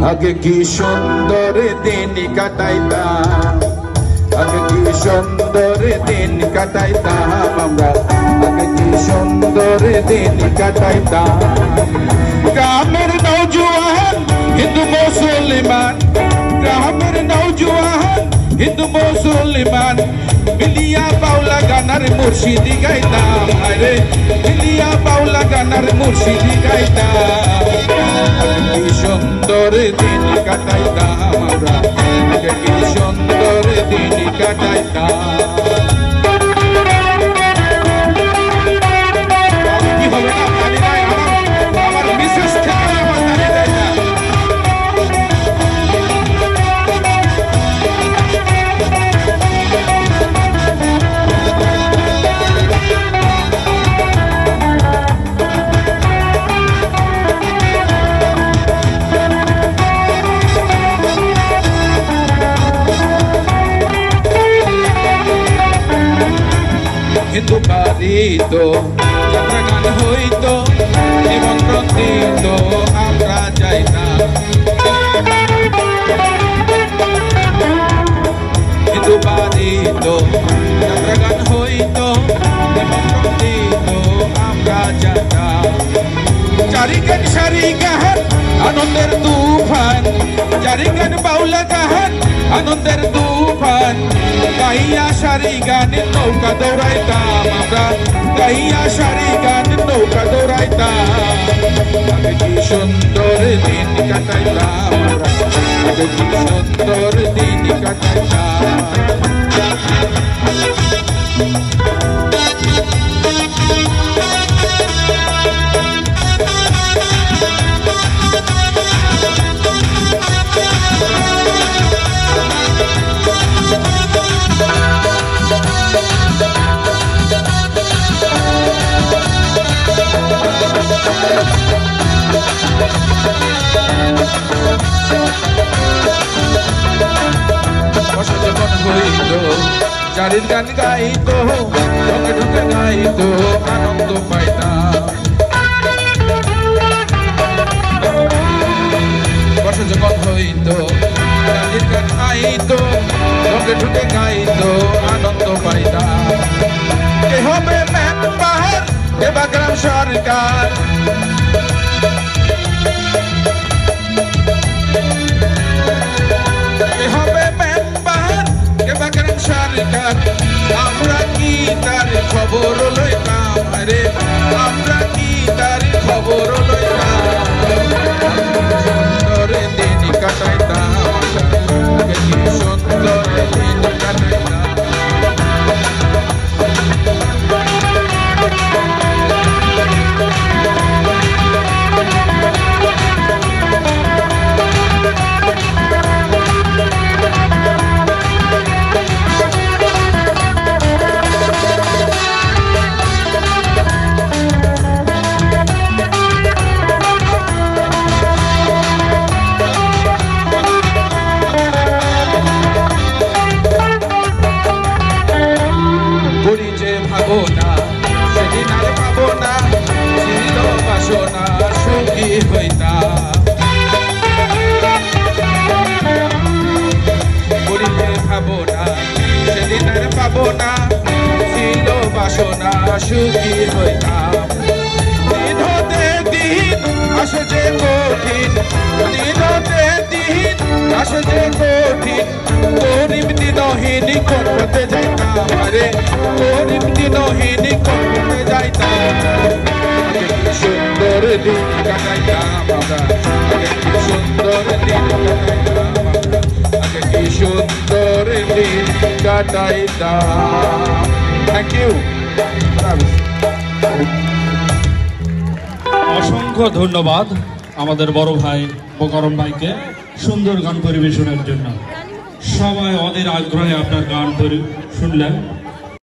আগে কি সুন্দর দিন কাটাইতাম, আগে কি সুন্দর দিন কাটাইতাম আমরা, আগে কি সুন্দর দিন কাটাইতাম। গ্রামের নৌজওয়ান হিন্দু মুসলমান, গ্রামের নৌজওয়ান হিন্দু মুসলমান মিলিয়া বাউলা গানার মুর্শিদি গাইতাম, আরে মিলিয়া বাউলা গানার মুর্শিদি গাইতাম। কি সুন্দর দিন কাটাইতাম আমরা, কি সুন্দর দিন কাটাইতাম। কি হবে না জানি না, আমার বিশেষ খেলা আমার জানি না। হিন্দু বাড়িত যাত্রা গান হইত, নিমন্ত্রণ দিত আমরা যাইতাম। হিন্দু বাড়িত যাত্রা গান হইত, নিমন্ত্রণ দিত আমরা যাইতাম। চারি গান সারি গান আনন্দের তুফান, চারি গান বাউলা গান আনন্দের তুফান, গাইয়া সারি গানের নৌকা দৌড়াইতাম আমরা, গাইয়া সারি গানের নৌকা দৌড়াইতাম। আগে কি সুন্দর দিন কাটাইতাম আমরা, আগে কি সুন্দর দিন কাটাইতাম। চারির গান গাইত, ঢুকে ঢুকে গাইত আনন্দ পাইতাম। বর্ষা যখন হইত চারির গান গাইত, ঢুকে ঢুকে গাইত আনন্দ পাইতাম। কে হবে মেম্বার, কে বা গ্রাম সরকার, কে হবে মেম্বার, কে বা গ্রাম সরকার, আমরা কি তার খবর লইতাম, রে আমরা কি তার খবর লইতাম। সুন্দর দিন কাটাইতাম, কি সুন্দর দিন কাটাইতাম। সেদিন আর পাবো না, ছিল বাসনা সুখী হইতাম। করিতে ভাবো না, সেদিন আর পাবো না, ছিল বাসনা সুখী হইতাম। দিন হতে দিন আসে যে কঠিন, দিন হতে দিন আসে যে কঠিন, গরিব দিনহীন করতে যাইতাম, আরে গরিব দিনহীন করতে যাইতাম। আগে কি সুন্দর দিন কাটাইতাম আমরা, আগে কি সুন্দর দিন কাটাইতাম আমরা, আগে কি সুন্দর দিন কাটাইতাম। Thank you. অসংখ্য ধন্যবাদ আমাদের বড় ভাই মোকাররম ভাইকে সুন্দর গান পরিবেশনের জন্য। সবাই অধীর আগ্রহে আপনার গান শুনলেন।